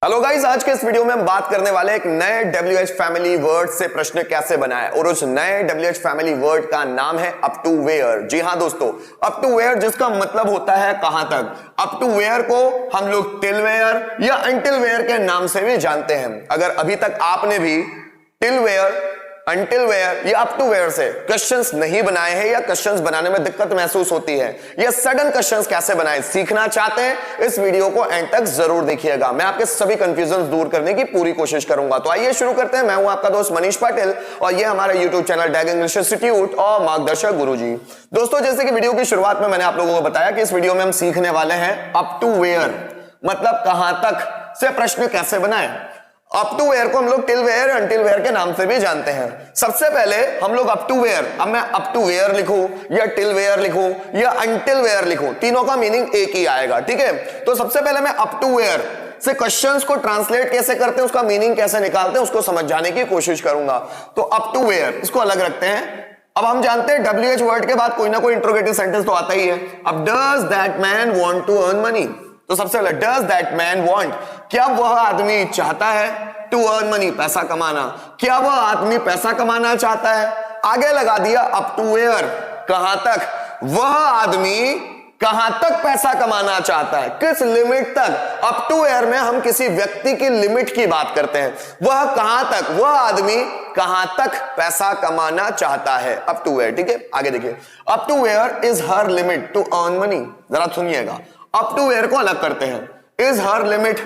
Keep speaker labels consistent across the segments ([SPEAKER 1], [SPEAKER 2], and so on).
[SPEAKER 1] Hello guys, आज के इस वीडियो में हम बात करने वाले एक नए WH फैमिली वर्ड से प्रश्न कैसे बनाएं और उस नए WH फैमिली वर्ड का नाम है अप टू वेयर। जी हां दोस्तों, अप टू वेयर जिसका मतलब होता है कहां तक। अप टू वेयर को हम लोग टिल वेयर या अंटिल वेयर के नाम से भी जानते हैं। अगर अभी तक आपने भी टिल वेयर, अंटिल वेयर या अप टू वेयर से क्वेश्चंस नहीं बनाए हैं या क्वेश्चंस बनाने में दिक्कत महसूस होती है या सडन क्वेश्चंस कैसे बनाएं सीखना चाहते हैं, इस वीडियो को एंड तक जरूर देखिएगा। मैं आपके सभी कंफ्यूजन दूर करने की पूरी कोशिश करूंगा। तो आइए शुरू करते हैं। मैं हूं आपका दोस्त मनीष पाटिल और ये हमारा यूट्यूब चैनल डैग इंग्लिश इंस्टीट्यूट और मार्गदर्शक गुरुजी। दोस्तों, जैसे कि वीडियो की शुरुआत में मैंने आप लोगों को बताया कि इस वीडियो में हम सीखने वाले हैं अप टू वेयर मतलब कहां तक से प्रश्न कैसे बनाएं। अप टू वेयर को हम लोग टिल वेयर, अंटिल वेयर के नाम से भी जानते हैं। सबसे पहले हम लोग अप टू वेयर, अब मैं अप टू वेयर लिखूं या टिल वेयर लिखूं या अंटिल वेयर लिखूं, तीनों का मीनिंग एक ही आएगा, ठीक है। तो सबसे पहले मैं अप टू वेयर से क्वेश्चंस को ट्रांसलेट कैसे करते हैं, उसका मीनिंग कैसे निकालते हैं, उसको समझ जाने की कोशिश करूंगा। तो अप टू वेयर इसको अलग रखते हैं। अब हम जानते हैं WH वर्ड के बाद कोई ना कोई इंट्रोगेटिव सेंटेंस तो आता ही है। अब does that man want to earn money, तो सबसे पहले डज दैट मैन वांट, क्या वह आदमी चाहता है टू अर्न मनी, पैसा कमाना, क्या वह आदमी पैसा कमाना चाहता है। आगे लगा दिया अप टू वेयर, कहां तक, वह आदमी कहां तक पैसा कमाना चाहता है, किस लिमिट तक। अप टू वेयर में हम किसी व्यक्ति की लिमिट की बात करते हैं। वह कहां तक, वह आदमी कहां तक पैसा कमाना चाहता है, अप टू वेयर, ठीक है। आगे देखिए, up to where is her limit to earn money. जरा सुनिएगा, अप टू वेयर को अलग करते हैं। इज हर लिमिट,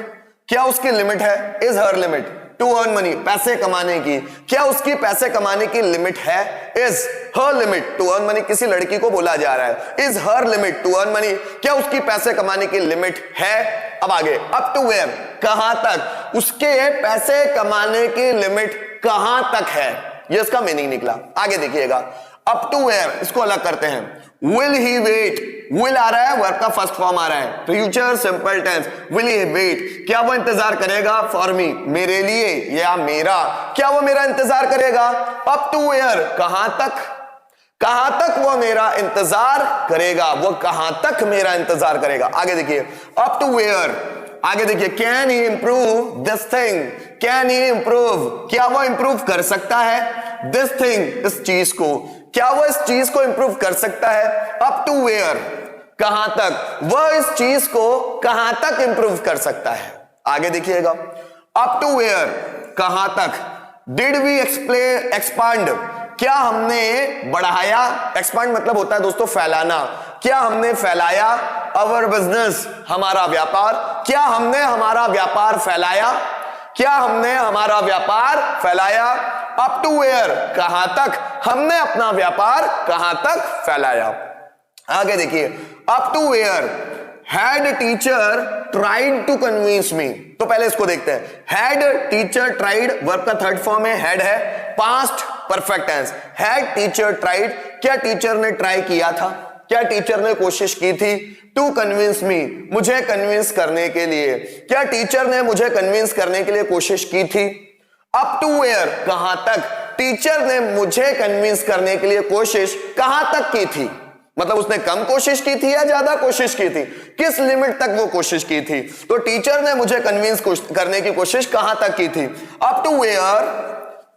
[SPEAKER 1] क्या उसकी लिमिट है, is her limit to earn money, पैसे कमाने की, क्या उसकी पैसे कमाने की लिमिट है। Is her limit to earn money, किसी लड़की को बोला जा रहा है is her limit to earn money, क्या उसकी पैसे कमाने की लिमिट है। अब आगे अप टू वेयर, कहां तक, उसके पैसे कमाने की लिमिट कहां तक है, ये इसका मीनिंग निकला। आगे देखिएगा, अप टू वेयर इसको अलग करते हैं। विल ही वेट, विल आ रहा है, वर्ब का फर्स्ट फॉर्म आ रहा है, future simple tense, will he wait, क्या वो इंतजार करेगा फॉर मी, मेरे लिए या मेरा, क्या वो मेरा इंतजार करेगा। अप टू वेयर, कहां तक, कहां तक वो मेरा इंतजार करेगा, वो कहां तक मेरा इंतजार करेगा। आगे देखिए अप टू वेयर, आगे देखिए can he improve this thing, can he improve, क्या वो इंप्रूव कर सकता है दिस थिंग, इस चीज को, क्या वो इस चीज को इंप्रूव कर सकता है। अप टू वेयर, कहां तक, वह इस चीज को कहां तक इंप्रूव कर सकता है। आगे देखिएगा अप टू वेयर, कहां तक, डिड वी एक्सपांड, क्या हमने बढ़ाया, एक्सपांड मतलब होता है दोस्तों फैलाना, क्या हमने फैलाया अवर बिजनेस, हमारा व्यापार, क्या हमने हमारा व्यापार फैलाया, क्या हमने हमारा व्यापार फैलाया। अप टू वेयर, कहां तक, हमने अपना व्यापार कहां तक फैलाया। आगे देखिए up to where, had teacher tried to convince me, तो पहले इसको देखते हैं। हैड टीचर ट्राइड, वर्ब का थर्ड फॉर्म है, हैड है, past perfect tense, had teacher tried, क्या टीचर ने ट्राई किया था, क्या टीचर ने कोशिश की थी। टू कन्विंस मी, मुझे कन्विंस करने के लिए, क्या टीचर ने मुझे कन्विंस करने के लिए कोशिश की थी। अप टू वेयर, कहां तक, टीचर ने मुझे कन्विंस करने के लिए कोशिश कहां तक की थी, मतलब उसने कम कोशिश की थी या ज्यादा कोशिश की थी, किस लिमिट तक वो कोशिश की थी। तो टीचर ने मुझे कन्विंस करने की कोशिश कहां तक की थी। Up to where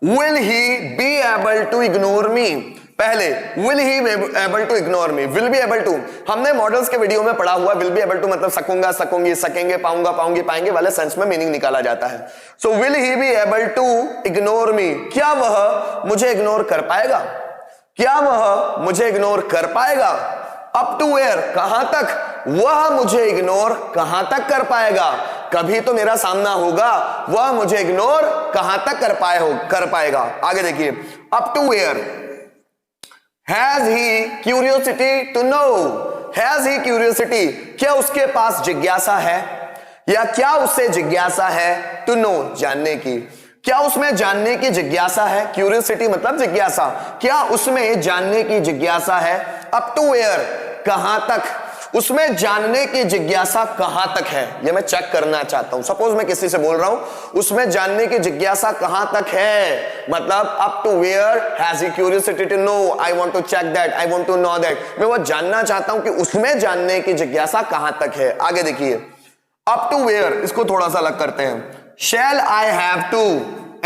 [SPEAKER 1] will he be able to ignore me, पहले will he able to ignore me, will be able to हमने मॉडल्स के वीडियो में पढ़ा हुआ, विल बी एबल टू मतलब सकूंगा, सकूंगी, सकेंगे, पाऊंगा, पाऊंगी, पाएंगे वाले सेंस में मीनिंग निकाला जाता है। So will he be able to ignore me, क्या वह मुझे इग्नोर कर पाएगा, क्या वह मुझे इग्नोर कर पाएगा। अप टू वेयर, कहां तक, वह मुझे इग्नोर कहां तक कर पाएगा, कभी तो मेरा सामना होगा, वह मुझे इग्नोर कहां तक कर पाएगा। आगे देखिए up to where, has he curiosity to know, has he curiosity, क्या उसके पास जिज्ञासा है या क्या उससे जिज्ञासा है, टू नो जानने की, क्या उसमें जानने की जिज्ञासा है। क्यूरियोसिटी मतलब जिज्ञासा, क्या उसमें जानने की जिज्ञासा है। अप टू वेयर, कहां तक, उसमें जानने की जिज्ञासा कहां तक है, ये मैं चेक करना चाहता हूं। सपोज मैं किसी से बोल रहा हूं उसमें जानने की जिज्ञासा कहां तक है, मतलब up to where has he curiosity to know, I want to check that, I want to know that, मैं वो जानना चाहता हूं कि उसमें जानने की जिज्ञासा कहां तक है। आगे देखिए अप टू वेयर इसको थोड़ा सा अलग करते हैं। Shall I have to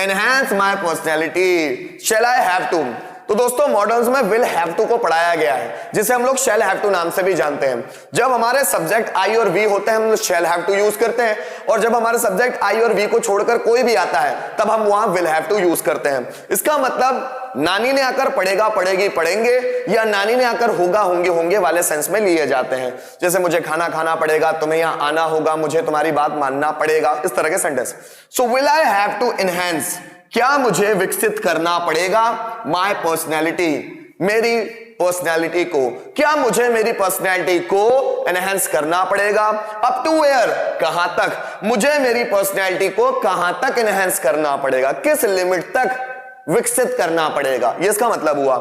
[SPEAKER 1] enhance my personality, shall I have to. तो दोस्तों मॉडर्न्स में विल हैव टू को पढ़ाया गया है, जिसे हम लोग शैल हैव टू नाम से भी जानते हैं। जब हमारे सब्जेक्ट आई और वी होते हैं हम लोग शैल हैव टू यूज करते हैं, और जब हमारे सब्जेक्ट आई और वी को छोड़कर कोई भी आता है तब हम वहां विल हैव टू यूज करते हैं। इसका मतलब नानी ने आकर पढ़ेगा, पढ़ेगी, पढ़ेंगे, या नानी ने आकर होगा, होंगे, होंगे वाले सेंस में लिए जाते हैं। जैसे मुझे खाना खाना पड़ेगा, तुम्हें यहां आना होगा, मुझे तुम्हारी बात मानना पड़ेगा, इस तरह के sentence. So will I have to enhance, क्या मुझे विकसित करना पड़ेगा माई पर्सनैलिटी, मेरी पर्सनैलिटी को, क्या मुझे मेरी पर्सनैलिटी को एनहांस करना पड़ेगा। अप टू वेयर, कहां तक, मुझे मेरी पर्सनैलिटी को कहां तक एनहांस करना पड़ेगा, किस लिमिट तक विकसित करना पड़ेगा, ये इसका मतलब हुआ।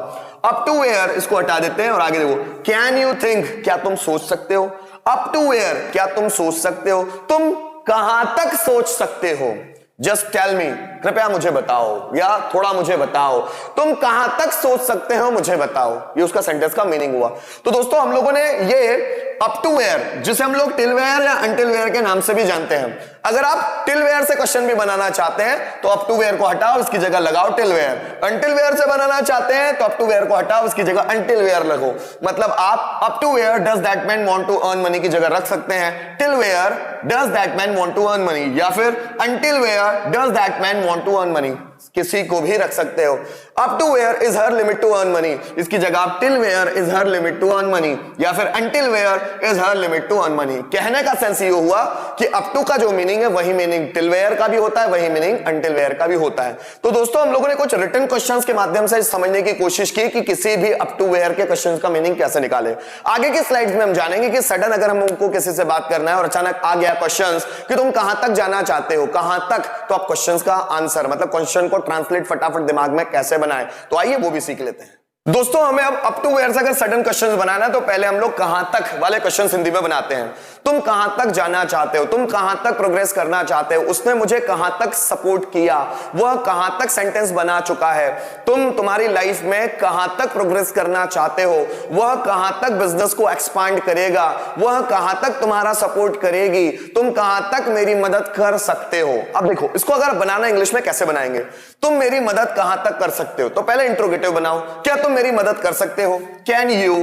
[SPEAKER 1] अप टू वेयर इसको हटा देते हैं और आगे देखो, कैन यू थिंक, क्या तुम सोच सकते हो। अप टू वेयर, क्या तुम सोच सकते हो, तुम कहां तक सोच सकते हो। जस्ट टेल मी, कृपया मुझे बताओ, या थोड़ा मुझे बताओ, तुम कहां तक सोच सकते हो मुझे बताओ, ये उसका सेंटेंस का मीनिंग हुआ। तो दोस्तों हम लोगों ने ये अप टू वेयर, जिसे हम लोग टिल वेयर या अनटिल वेयर के नाम से भी जानते हैं, अगर आप टिल वेयर से क्वेश्चन भी बनाना चाहते हैं तो अप टू वेयर को हटाओ, इसकी जगह लगाओ टिल वेयर। अनटिल वेयर से बनाना चाहते हैं तो अप टू वेयर को हटाओ, इसकी जगह अनटिल वेयर लगो। मतलब आप up to where does that man want to earn money की जगह रख सकते हैं till where does that man want to earn money, या फिर until where does that man want to earn money, किसी को भी रख सकते हो। Up to where is her limit to earn money, इसकी जगह आप till where is her limit to earn money, या फिर until where is her limit to earn money. कहने का सेंस ये हुआ कि अप टू का जो मीनिंग है वही मीनिंग टिल वेयर का भी होता है, वही मीनिंग अनटिल वेयर का भी होता है। तो दोस्तों हम लोगों ने कुछ रिटन क्वेश्चंस के माध्यम से समझने की कोशिश की कि किसी भी अप टू वेयर के क्वेश्चंस का मीनिंग कैसे निकाले। आगे की स्लाइड्स में हम जानेंगे कि सडन अगर हमको किसी से बात करना है और अचानक आ गया क्वेश्चंस कि तुम कहां तक जाना चाहते हो, कहां तक, तो आप क्वेश्चंस का आंसर मतलब क्वेश्चन को ट्रांसलेट फटाफट दिमाग में कैसे बनाए, तो आइए वो भी सीख लेते हैं। दोस्तों हमें अब अप टू वेयर से अगर सडन क्वेश्चंस बनाना है तो पहले हम लोग कहां तक वाले क्वेश्चंस हिंदी में बनाते हैं। तुम कहां तक जाना चाहते हो, तुम कहां तक प्रोग्रेस करना चाहते हो, उसने मुझे कहां तक सपोर्ट किया, वह कहां तक सेंटेंस बना चुका है। तुम तुम्हारी लाइफ में कहां तक प्रोग्रेस करना चाहते हो, वह कहां तक बिजनेस को एक्सपांड करेगा, वह कहां तक तुम्हारा सपोर्ट करेगी, तुम कहां तक मेरी मदद कर सकते हो। अब देखो इसको अगर बनाना इंग्लिश में कैसे बनाएंगे, तुम मेरी मदद कहां तक कर सकते हो, तो पहले इंट्रोगेटिव बनाओ, क्या तुम मेरी मदद कर सकते हो, कैन यू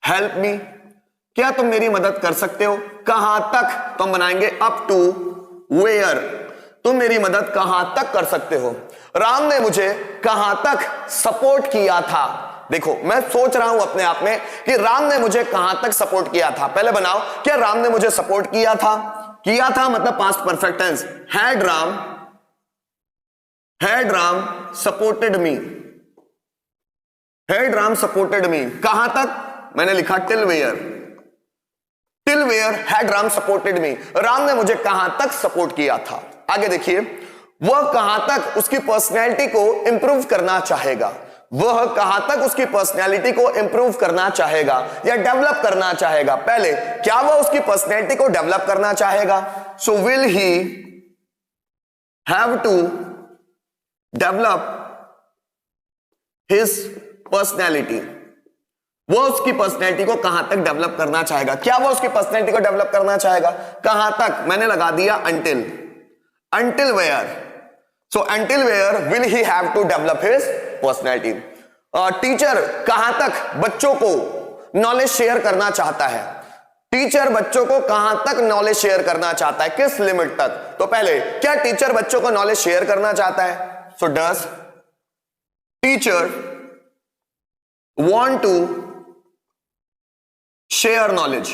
[SPEAKER 1] हेल्प मी, क्या तुम मेरी मदद कर सकते हो, कहां तक, तो हम बनाएंगे अप टू वेयर, तुम मेरी मदद कहां तक कर सकते हो। राम ने मुझे कहां तक सपोर्ट किया था, देखो मैं सोच रहा हूं अपने आप में कि राम ने मुझे कहां तक सपोर्ट किया था, पहले बनाओ क्या राम ने मुझे सपोर्ट किया था, किया था मतलब past perfect tense, had Ram supported me, had Ram supported me, कहां तक, मैंने लिखा till where had Ram supported me, Ram ने मुझे कहां तक सपोर्ट किया था। आगे देखिए, वह कहां तक उसकी पर्सनैलिटी को इंप्रूव करना चाहेगा, वह कहां तक उसकी पर्सनैलिटी को इंप्रूव करना चाहेगा या डेवलप करना चाहेगा। पहले क्या वह उसकी पर्सनैलिटी को डेवलप करना चाहेगा, so will he have to develop his personality, वो उसकी पर्सनैलिटी को कहां तक डेवलप करना चाहेगा, क्या वो उसकी पर्सनैलिटी को डेवलप करना चाहेगा, कहां तक, मैंने लगा दिया until where, so until where will he have to develop his personality. Teacher कहां तक बच्चों को नॉलेज शेयर करना चाहता है, टीचर बच्चों को कहां तक नॉलेज शेयर करना चाहता है, किस लिमिट तक, तो पहले क्या टीचर बच्चों को नॉलेज शेयर करना चाहता है, so does teacher want to share knowledge,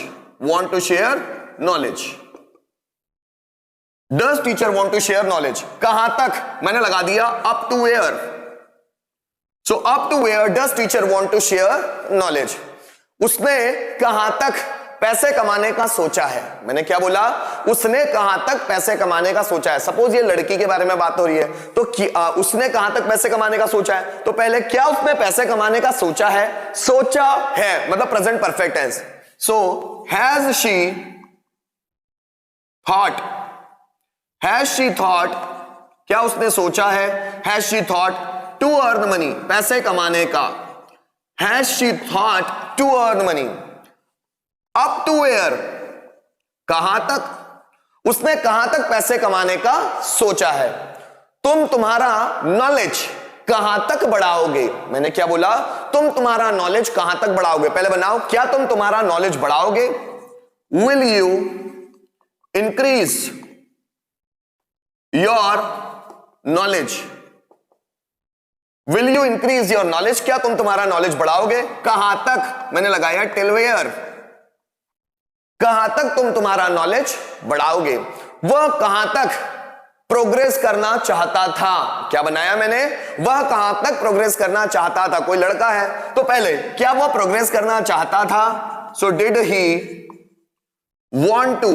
[SPEAKER 1] does teacher want to share knowledge, कहां तक, मैंने लगा दिया up to where, so up to where does teacher want to share knowledge, उसने कहां तक पैसे कमाने का सोचा है, मैंने क्या बोला, उसने कहां तक पैसे कमाने का सोचा है। सपोज ये लड़की के बारे में बात हो रही है तो उसने कहां तक पैसे कमाने का सोचा है, तो पहले क्या उसने पैसे कमाने का सोचा है मतलब present perfect tense, so has she thought, has she thought to, हैज she thought to earn money, पैसे कमाने का, has she thought to earn money. Up to where कहां तक, उसने कहां तक पैसे कमाने का सोचा है। तुम तुम्हारा नॉलेज कहां तक बढ़ाओगे, मैंने क्या बोला, तुम तुम्हारा नॉलेज कहां तक बढ़ाओगे। पहले बनाओ, क्या तुम तुम्हारा नॉलेज बढ़ाओगे। Will you increase your knowledge, will you increase your knowledge, क्या तुम तुम्हारा नॉलेज बढ़ाओगे। कहां तक, मैंने लगाया टिल वेयर, कहां तक तुम तुम्हारा नॉलेज बढ़ाओगे। वह कहां तक प्रोग्रेस करना चाहता था, क्या बनाया मैंने, वह कहां तक प्रोग्रेस करना चाहता था। कोई लड़का है तो पहले क्या वह प्रोग्रेस करना चाहता था, so did he want to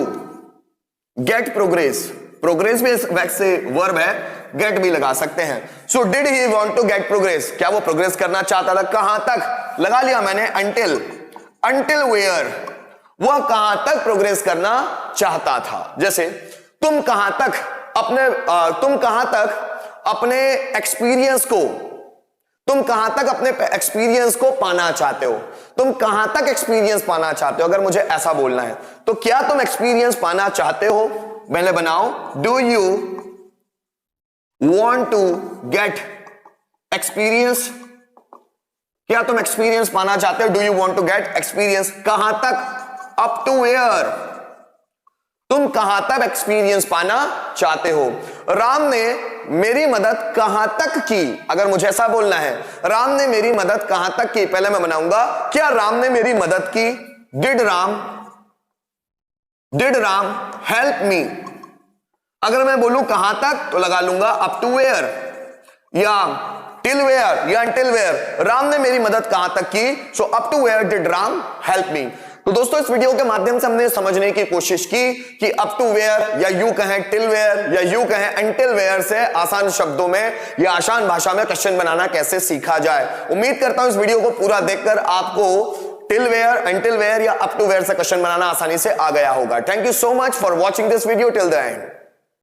[SPEAKER 1] get progress, progress भी वैसे वर्ब है, गेट भी लगा सकते हैं। So did he want to get progress, क्या वो प्रोग्रेस करना चाहता था। कहां तक लगा लिया मैंने, अंटिल, अंटिल वेयर, वह कहां तक प्रोग्रेस करना चाहता था। जैसे तुम कहां तक अपने एक्सपीरियंस को, तुम कहां तक अपने एक्सपीरियंस को पाना चाहते हो, तुम कहां तक एक्सपीरियंस पाना चाहते हो। अगर मुझे ऐसा बोलना है तो क्या तुम एक्सपीरियंस पाना चाहते हो, पहले बनाओ, do you want to get experience, क्या तुम एक्सपीरियंस पाना चाहते हो, do you want to get experience. कहां तक, अप टू वेयर, तुम कहां तक एक्सपीरियंस पाना चाहते हो। राम ने मेरी मदद कहां तक की, अगर मुझे ऐसा बोलना है, राम ने मेरी मदद कहां तक की, पहले मैं बनाऊंगा, क्या राम ने मेरी मदद की, डिड राम हेल्प मी। अगर मैं बोलूं कहां तक तो लगा लूंगा अप टू वेयर या टिल वेयर या अंटिल वेयर। राम ने मेरी मदद कहां तक की, so up to where did Ram help me. तो दोस्तों इस वीडियो के माध्यम से हमने समझने की कोशिश की कि अप टू वेयर या यू कहें टिल वेयर या यू कहें अंटिल वेयर से आसान शब्दों में या आसान भाषा में क्वेश्चन बनाना कैसे सीखा जाए। उम्मीद करता हूं इस वीडियो को पूरा देखकर आपको टिल वेयर, अंटिल वेयर या अप टू वेयर से क्वेश्चन बनाना आसानी से आ गया होगा। Thank you so much for watching this video till the end.